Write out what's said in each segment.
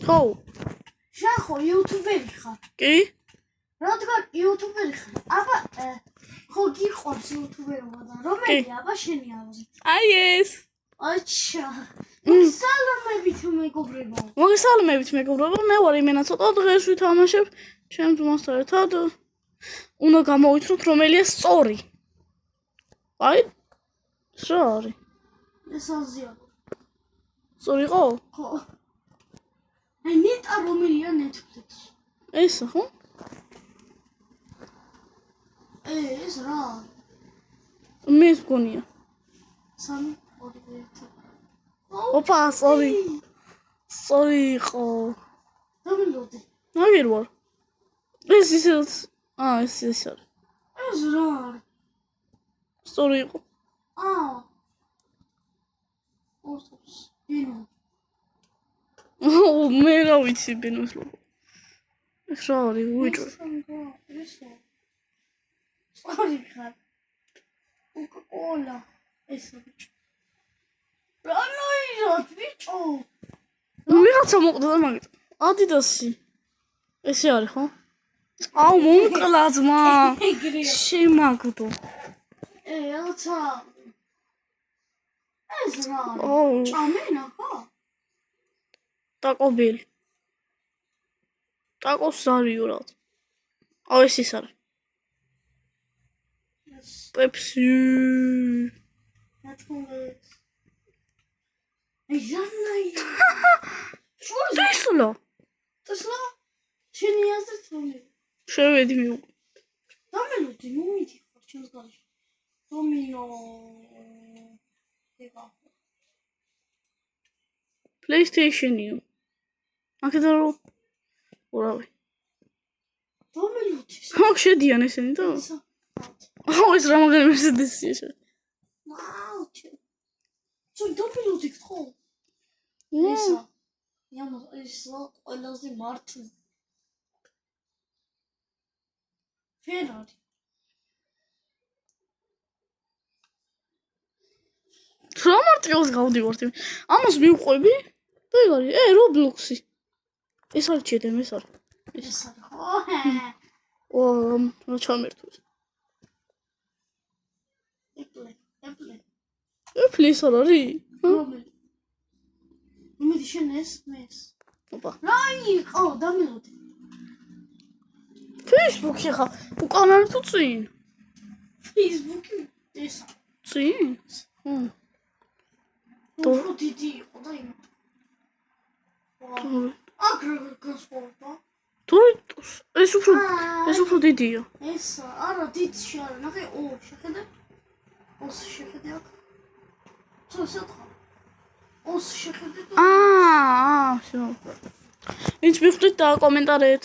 ხო შენ ხო იუთუბერი ხარ? კი რადგან იუთუბერი ხარ, აბა ხო გიყვარს იუთუბერობა და რომელი აბა შენი აზრით? აი ეს აჩა მოგესალმებით მეგობრებო. მოგესალმებით მეგობრებო, მე ვარ იმენა ცოტა დღეს ვითამაშებ ჩემს ძმასთან ერთად. უნდა გამოვიცნოთ რომელია სწორი. აი რა არის? ეს აზიარო. სწორი ხო? ხო. აი ნეტა რომელია Netflix-ში? ეს ხო? ეს რა? მე მგონია. 3 2 1 ოპა, სწორი. სწორი იყო. დამილოდი. ნაგერ ვარ. ეს ისეც ეს არის. ეს რა არის? სწორი იყო. ოსოს. ბინო. მე რა ვიცი ბინოს ლოგო. ეს რა არის? უიჭო. ესო. სწორი ხარ. Coca-Cola. ესო ბიჭო. რა ნაირად ბიჭო? ვიღაცა მოყდა და მაგით. Adidas-ი. ესე არის ხო? აუ მომკლა ძმა. შემაგდო. ელცა. ეს რა? აუ ჭამენა ხო? ტაკობელი. ტაკოს ზარიო რა. აუ ეს ის არის. Pepsi. Netflix. Ჟანაი. Tesla. Tesla? შენი აზრით რომელი? შევედი მე. დამელოდი, მომიდი ხარ ჩემს გარშე. Domino. ეხა. PlayStation-ი. აქედან რო ურავი. დამელოდი. აქ შედიან ესენი და? აუ ეს რა მაგარი Mercedes-ია შე. ვაუ. ჩუ დამელოდი ხო? ესა. იამა ეს ყველაზე მართლა. Ferrari. რა მარტივს გავდივართ. ამას მივყვები და ეგ არის. Roblox-ი. ეს არის ჩედემ, ეს არის. ეს არის ხო? რა ჩამერთვეს. Apple ის არ არის? რომელი? იმედი შენ ეს მეს. ოპა. რა იყო? დამელოდი. Facebook-ი ხა. უკან არის თუ წინ? Facebook-ი ეს. წინ? უფრო დიდი იყო და იმ. აქ როგორ გასვლა? Doritos. ეს უფრო დიდია. ეს არა დიდ შარ, ნახე, შეხედე. შეხედე აქ. ცოტა. შეხედე და всё. ვინც მიხვდით და კომენტარეთ.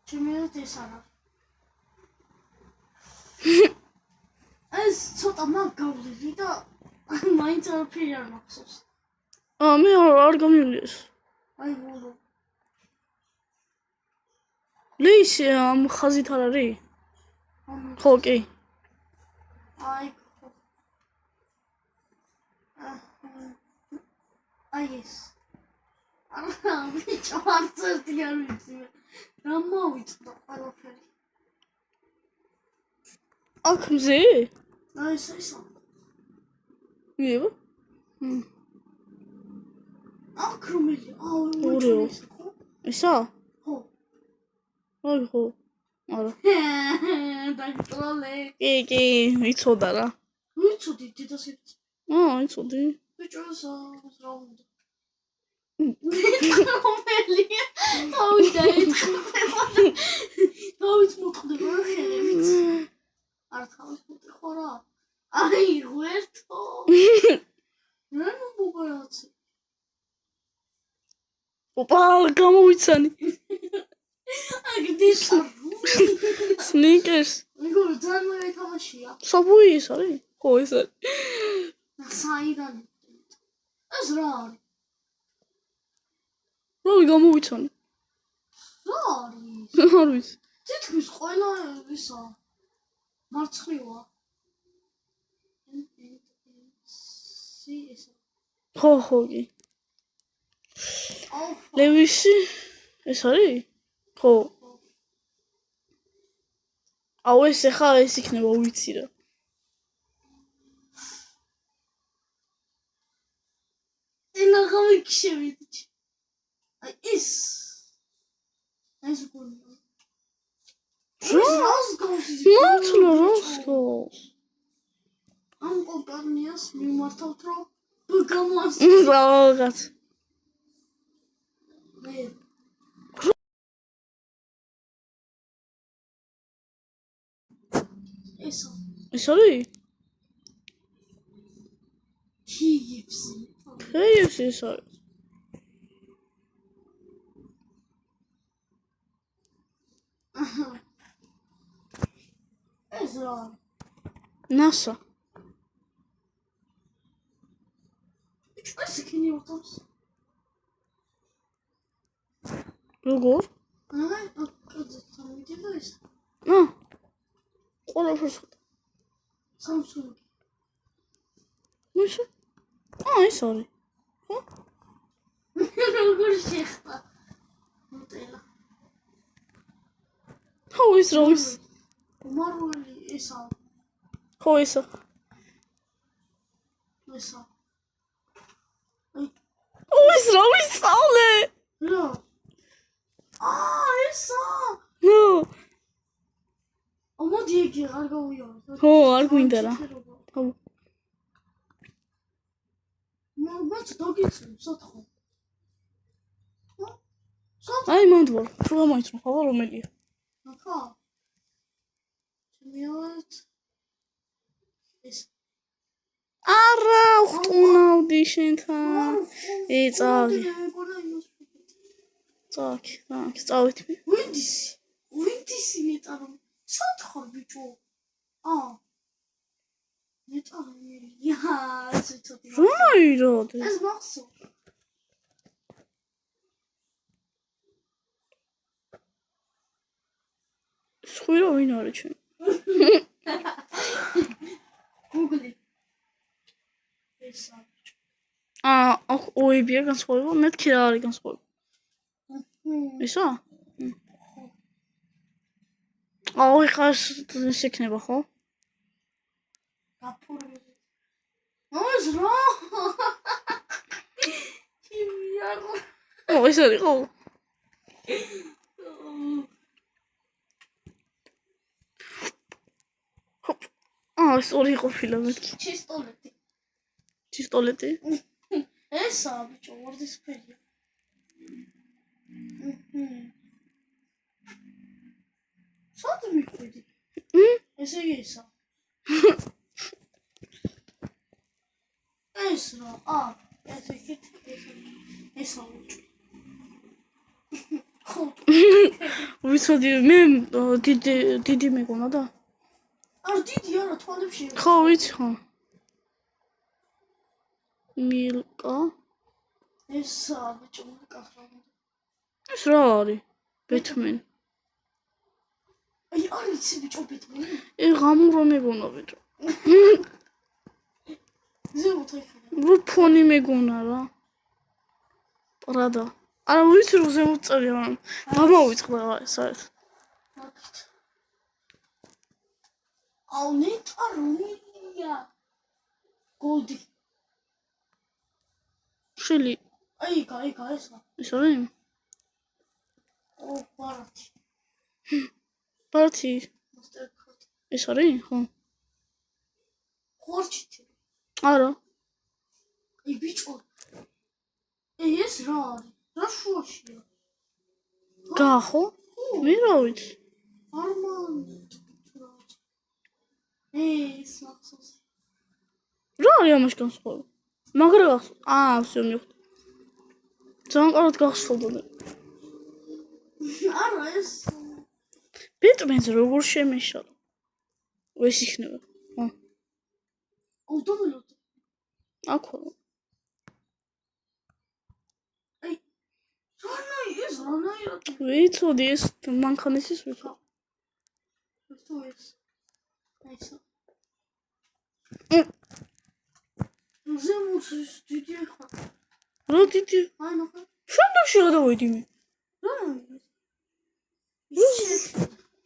ჩემი ეს არა. ეს ცოტა მაგავლილი და მაინც არაფერი არ მახსოვს. მე არ გამივლი ეს. აი ვურო. ლეის ამ ხაზით არ არის? ხო, კი. აი ხო. აი ეს. არა, ბიჭო, არც ერთი არ ვიცი. რა მოვიწყდა ყველაფერი. აქ მზე? აი ესა. მიიღო? აქ რომელი? ორეო. ესა? ხო. აი ხო. არა. დაგტროლე. კი, ვიცოდა რა. ვიცოდი დედას ერთ. ვიცოდი. ბიჭო, რა უნდა? რომელი? თავი დაიწყება. თავიც მოხდება ხელებით. არ თავის მოდი ხო რა? აი ღერთო. რა მოგარაცი? ოპა, გამოვიცანი. აგდის Snickers. მეგობრებო, ძალიან მაგარი თამაშია. Subway ის არის? ხო, ეს არის. საიდან? ეს რა არის? რა გამოვიცანი? რა არის? არ ვიცი. თითქმის ყველა ისა მარცხნივაა. ეს ხო, კი. აუ ლევისი ეს არის? ხო. აუ ეს ხა ეს იქნება ვიცი რა. ენა გამიქშევით. აი ეს გონია. მართლა როსკოს. ამ კომპანიას მიმართავთ რომ ბგამას რაღაც. მე ეს არის? KFC. KFC ეს არის. ეს რა? NASA. ეს იქნი უთავს. როგორ? აი, აკადე თავიდება ეს. ყველაფერს Samsung. მიშა? ეს არის. ხო? როგორ შეხტა? მოტელა. ხო ის რა ის? მარველი ესა. ხო ესა. ესა. ის რა ვისწავლე? რა? ესა. ნო. მოდი იგი არ გავიარე. ხო, არ გვინდა რა. ხო. მაგაც დაგიწევ, სათხო. აი მანდვარ, თუ გამოიწრო, ხო რომელია? ახლა. შემიოთ. ეს. არა, ხტუნავდი შენთან. წავი. წავით მე. ვინდისი მეტარო. სათხო ბიჭო. მეტარია, ასე ცოტა. რომაიროდ? ეს მახსოვ. სხვირო ვინ არის ჩვენ? Google. ესა. ოებია განსხვავება, მეთქი რა არის განსხვავება? ესა? ეხლა ეს იქნება, ხო? გაფურები. ეს რა? იმიარო. ეს არის, ხო? ეს ორი ყოფილა მეთქი. ჩისტოლეტი. ჩისტოლეტი? ესა ბიჭო, ვარდისფერია. სად მიხვედი? ესე იგი ესა. ეს რა? ეს იქით ესა ბიჭო. ხო. ვიცოდი მე დიდი მეგონა და დიდი არა თვალებში. ხო ვიცი ხო. მილკა. ესა ბიჭო, მოკახრავდა. ეს რა არის? ბეთმენი. აი არის ბიჭო ბეთმენი. ღამურო მეგონა ბიჭო. ზემოთ აიხარა. რო ფონი მეგონა რა. პრადა. არა ვიცი რომ ზემოთ წერია, მაგრამ გამოვიწყდა ეს არის. ნეტა რომია. გოლდი. შილი. აი ესა. ეს არის? ბარათი. ბარათი. ეს არის? ხო. ხორჩი. არა. აი ბიჭო. ეს რა არის? რა შუაშია? გახო? მე რა ვიცი. არმანი. ეს მახსოვს. რა არის ამაში განსხვავება? მაგრა გახსოვს. всё მივხვდი. ძალიან კარგად გახსოვდა. არა ეს ბეტმენს როგორ შემეშალა? ეს იქნება. ავტომობილო. აქო. აი ეს რანაირად ვიცოდი ეს მანქანისის ვიცოდი. თუ ეს. ესა. ზემოთ დიდი ხარ. რა დიდი? აი ნახე. შემდეგში გადავედი მე.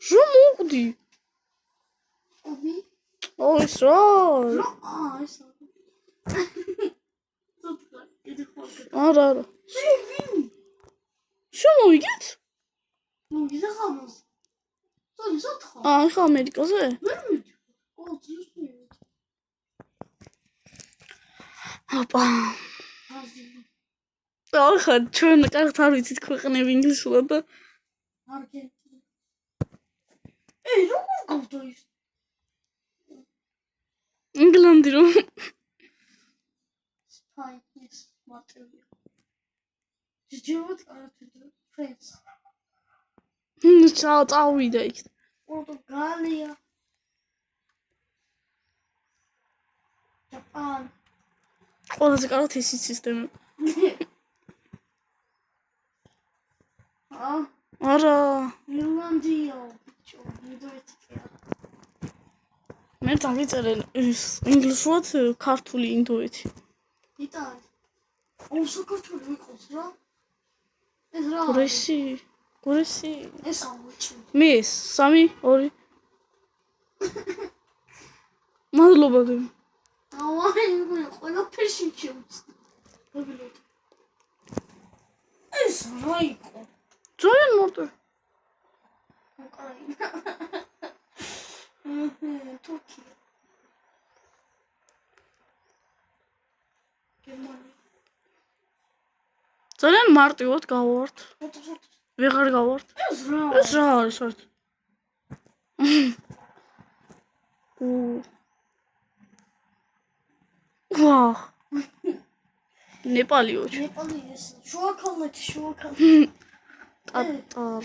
რა მოვკვდი? ობი? ეს რა? ეს არა. შემოვიგეთ? ნუ გიზახამოს. სოდი სათხო. ეხა ამერიკაზე? აპა. ახლა ჩვენ კარგად არ ვიცით ქვეყნები ინგლისურად და არგენტინა. როგორ გავდა ის? ინგლანდი რომ სპაინის მარტივია. ჯერჯერობით არაფერი ფრენს. წავიდა იქ. პორტუგალია. ჯაპანი. ყველაზე კარგად ის სისტემა. არა. ირლანდია. ბიჭო, ინდოეთია. მე დავიწერე ინგლისურად ქართული ინდოეთი. იტალია. საქართველოს ვიყოს რა? ეს რა? გურესი. ეს ამოჭი. მე 3 2 მადლობა გემ. აუაი, ყველაფერში შევწდი. ეს რა იყო? ძალიან მარტო. უკრაინა. თურქია. გერმანია. ძალიან მარტივად გავართ. ვეღარ გავართ. ეს რა? ეს რა არის საერთოდ? ვაუ. ნეპალიო. ნეპალი ეს შუაქალნეთი. ტატარ.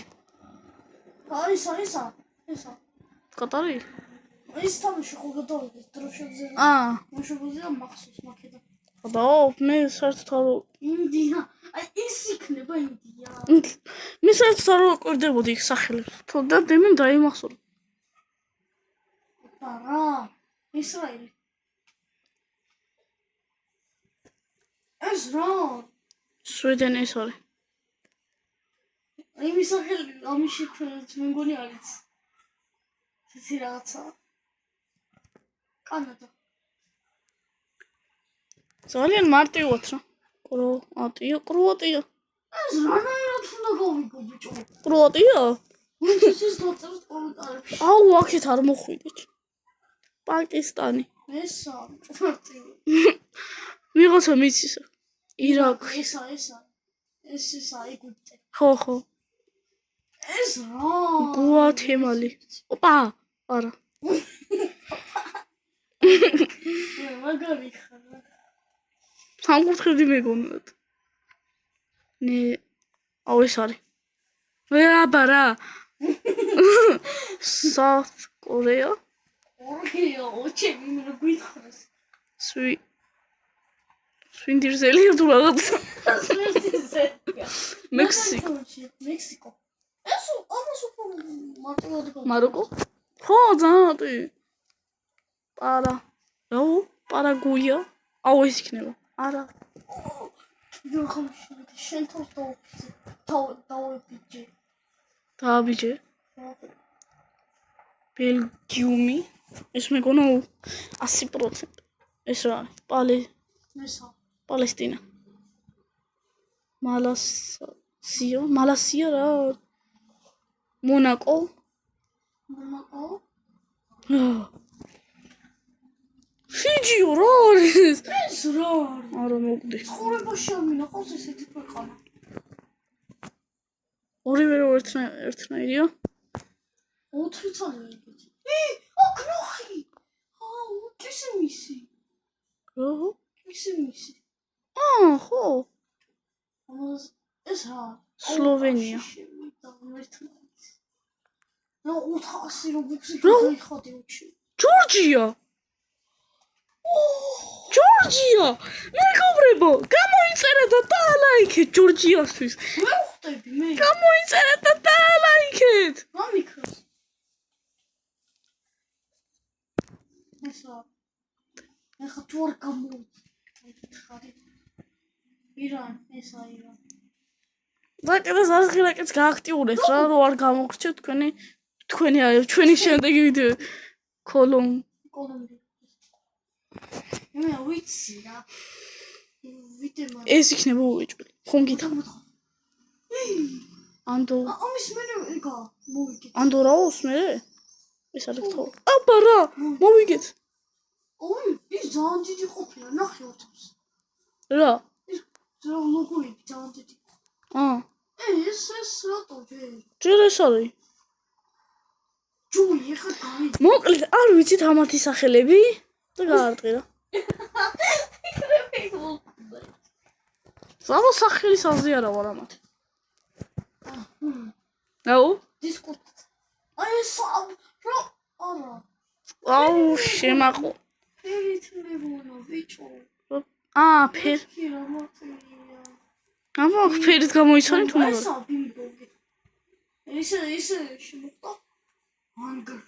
ესა. კატარი? ის თამაში ხო გადავიდა დროშებზე. მოშობილია მახსოვს მაქედან. დაო, მე საერთოდ არ ინდია. ის იქნება ინდია. მე საერთოდ არ ვაკვირდებოდი იქ სახელებს. თორდა დემენ დაიმახსოვრა. რა? ისრაელი. ეს რა? შვედენი ეს არის. იმის სახელი ამის შექმნით მე მგონი არის. ცი რაღაცა. კანადა. ძალიან მარტივად რა. კროატია. ეს რანაირად უნდა გავიგო ბიჭო? კროატია? ვინც ის დაწერს კომენტარებში. აუ, აქეთ არ მოხვიდეთ. პაკისტანი. ესა, მარტივი. ვიღაცა მიცისა. ირაკი. ესა ეგვიპტე. ხო. ეს რა? გუათემალი. ოპა, არა. მაგარი ხარ. სამკუთხედი მეგონათ. აუ ეს არის. ვერაბარა. South Korea. ოჩები მე გვითხრეს. სვინდირზელი თუ რაღაცა. მექსიკო. ეს ამას უფრო მარტივად გავა. მაროკო? ხო, ძალიან. პარაგუია. აუ ეს იქნება. არა. შენ თავს დავებიჯე. დააბიჯე. ბელგიუმი. ეს მეგონა 100%. ეს რა არის? პალესტინა. მალასია რა. მონაკო. ფიჯიო რა არის? ეს რა არის? არა მოგდი. ცხოვრებაში ამინა ყავს ესეთი ქვეყანა. ორივე ერთნაირია. 4 წელი იგი. აქ ნახი. კისიმისი. რა? კისიმისი. ხო. ეს რა? სლოვენია. რა 400 რუბლს გაიხადი უჩი. ჯორჯია. მეგობრებო, გამოიწერეთ და დაალაიქეთ ჯორჯიასთვის. მე ვხვდები მე. გამოიწერეთ და დაალაიქეთ. რა მიქროს? ესა. ეხა თუ არ გამოვიდა. ირანი. რაკეტას არის რაკეტს გააქტიურეთ რა რო არ გამოგრჩეთ თქვენი არის ჩვენი შემდეგი ვიდეო კოლონ მე ვიცი რა ვიდეო ეს იქნება უეჭველი ხომ გითხრა ანდო ამის მე ეგა მოვიგე ანდო რაოს მე ეს არის თო აბა რა მოვიგეთ ოი ის ძალიან დიდი ყოფილა ნახე ოთოს რა ის რა ლოგოები ძალიან დიდი ეს რატო ჯერ ეს არის ჯული ეხა გაი მოკლედ არ ვიცით ამათი სახელები და გაარტყირა ზავა სახელის აზიარა ვარ ამათი აუ დისკუტ აი ეს რა არა აუ შემაყო ფერით მე ვონა ბიჭო ფერ კი რა მარტივია აბა ფერით გამოიცანი თუ ესა ბიბოგი ესე შემოხდა ანგარ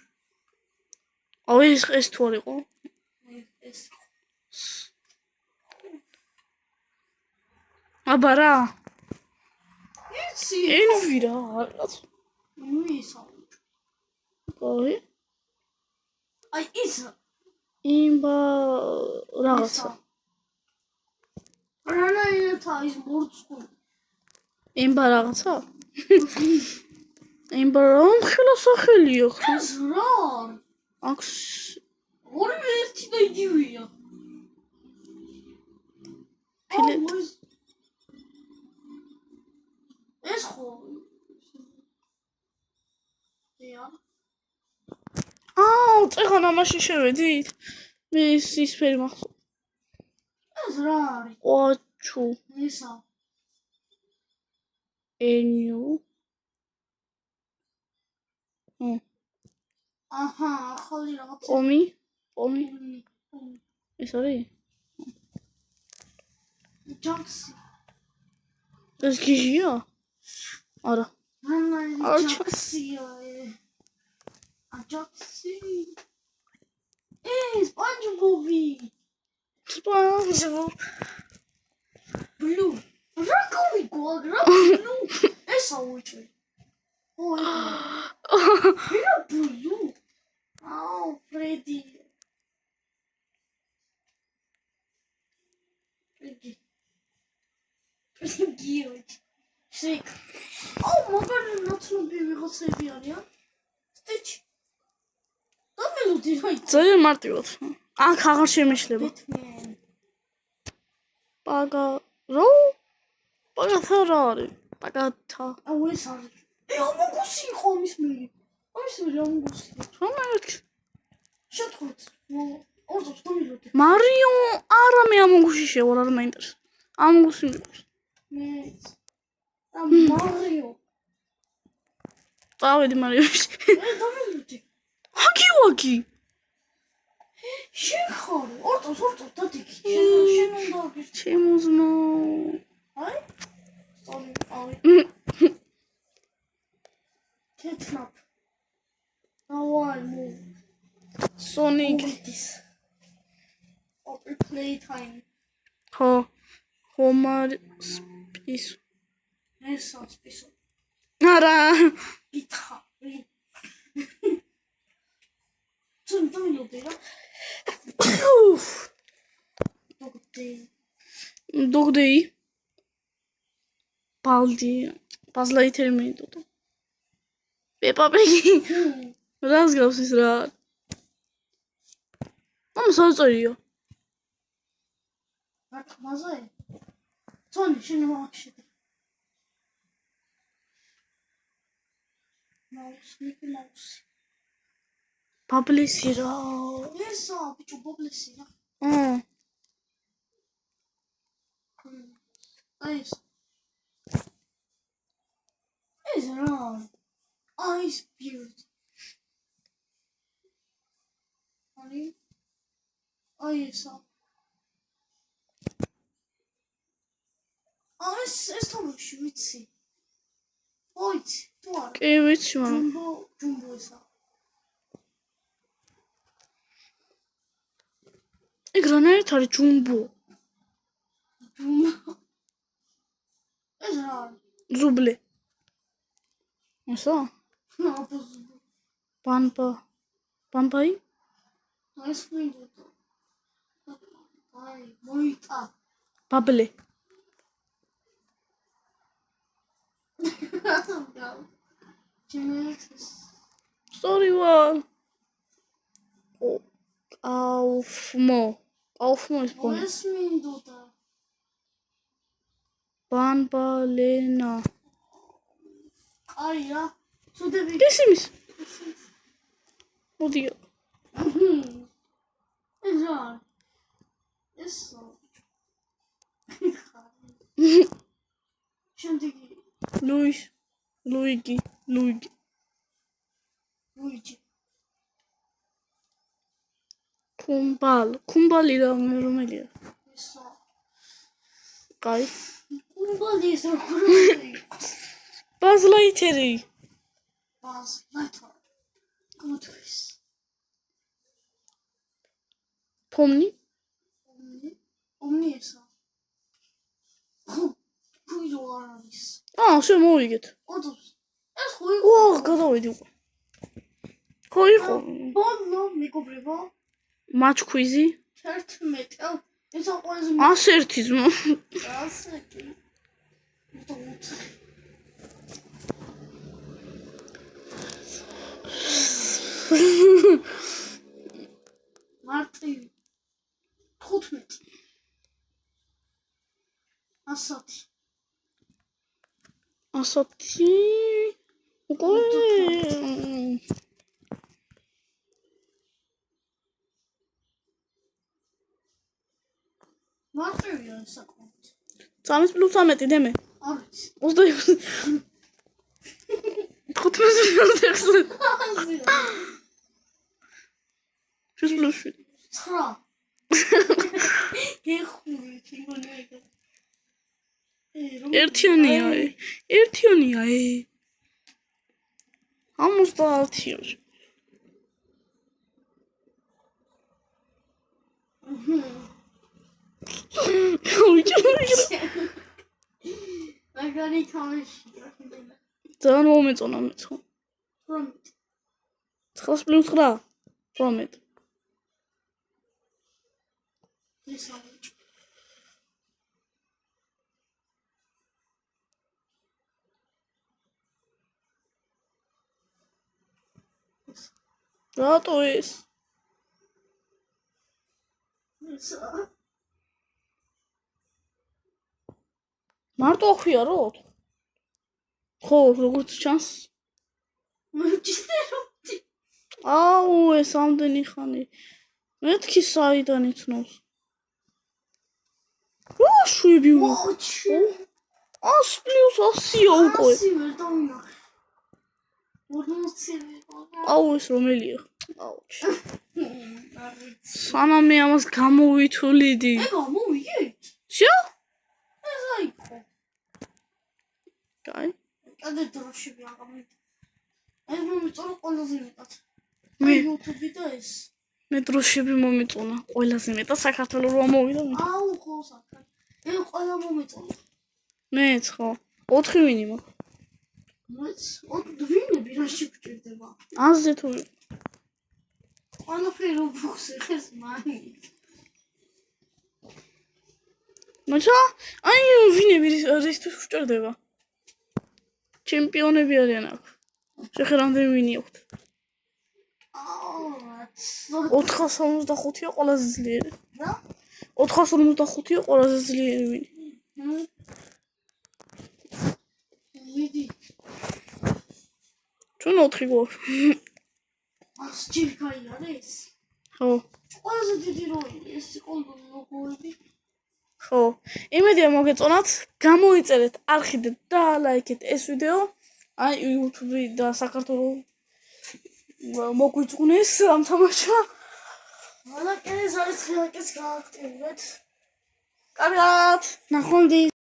აუ ეს თუ არ იყო ეს აბა რა იცი ენვირა რაღაც მისა აი აი ის იმბა რაღაცა რანაირად ის მორწყვი იმბა რაღაცა იმბა რომ ხელა სახელია ხო ეს რა აქვს ორივე ერთი და იგივეა ფილეტ ეს ხო წეხან ამაში შევედით მე ის ფერი მახსოვს ეს რა არის ოჩუ ესა ენიუ აჰა ახალი რაღაც ომი ეს არის ჯაქსი ეს გიჟია არა ჯაქსია აჯაქსი სპონჯბობი ბლუ რა გავიგო რა ბლუ ესა უჩვი რა ბლუ აუ ფრედი შეკ აუ მაგარი ნაცნობი ვიღაცები არიან სტიჩ და მელოდი რა ძალიან მარტივად აქ აღარ შემეშლება ბეტმენ პაგათა რა არის პაგათა აუ ეს არის ამოგუსი ხო ამის მე ამოგუსი რომელი შეთხოვთ ორდოს დამილოდი მარიო არა მე ამოგუსი შევარ არ მაინტერესებს ამოგუსი მე მარიო წავედი მარიოში დამილოდი ჰაკი შეხარ ორდოს დადიქი შენ უნდა ჩემოზნო აი სწორი აი Ketchup. Now I move. Sonic. This. Open playtime. Homer spiso. Esa spiso. Nara. Guitar. Don't you do that? Dog day. Baldi. Fazla yitirmeyin Dodo. Peppa Pig. Biraz gavsiz rahat. Ama sana soruyor. Bak mazay. Son şimdi bak şimdi. Mouse, Mickey Mouse. Publicira. Yes, abi çok publicira. Nice. Is wrong. Ice beard. Honey. Oh, yes. Es tam şümitsi. Oyt. Tuar. Evet şu an. Jumbo esa. Ekrana tar jumbo. Jumbo. Es wrong. ზუბლე. ესა? აბა ბანბაი? ეს მინდოდა. აი, მოიტა. ბაბლე. ჯენერატის. სწორი ვარ. კაუფმო ის ბონი. ეს მინდოდა. ბანბალენა. აი რა. სუდები. ისიმის. მოდი. ეს რა. ეს შემდეგი ლუიგი. ლუიჯი. კუმბალი რომელია? ესა. კაი. კუმბალი ეს როგორია? ბაზლაითერი. ბაზლაითერი. გუთრის. ფომნი? ომნი ესა. ხუიო არის. შემოვიგეთ. ოდოს. ეს ხუიო. გადავედი უკვე. ხო იყო. ბოლო მეგობრებო. მაჩქვიზი? 11. ესა ყველაზე 101 ზმო. 101. მარტივი 15 ასათი უკვე მარტივია საკმაოდ 3 + 13 დემე არის 26 15 6 9 გეხური თიგონია ერთიანია 70 მაგარი თამაში ძალიან მომეწონა მეცხო 9 + 9 18 ესა რატო ეს მარტო ახვიარო ხო როგორც ჩანს მოჭიდერობდი ეს ამდენი ხანი მეთქი საიდან იცნობს შვები მოჩი 100 + 100 უკვე ეს რომელია სანამ მე ამას გამოვითვლიდი მოვიგეთ შო ესა იყო კაი კადე დროშები აღამით ეს მომიწონა ყველაზე მეტად მე YouTube და ეს მე დროშები მომიწონა ყველაზე მეტად საქართველოს რო მოვიდა ხო საკა ყველა მომიწონა მეც ხო 4 ვინი მაქვს მოიც ვინები რაში გჭირდება აზზე თუ ყველაფერი რობუქსი ხეს მანი მაჩა აი ვინები რისთვის გჭირდება ჩემპიონები არიან აქ შეხერამდე ვინი აქვთ 475-ია ყველაზე ძლიერი რა 455-ია ყველაზე ძლიერი ვინი მიდი ჩვენ 4 გვაქვს ას ჯერკაი არის ხო ყველაზე დიდი როლი ეს ყოველ ლოგოები ხო იმედია მოგეწონათ გამოიწერეთ არხით და ლაიქეთ ეს ვიდეო აი YouTube და საქართველოს მოგვიწყვნეს ამ თამაშმა მალაკეს არის ხილაკეს გააქტიურეთ კარგად ნახვამდის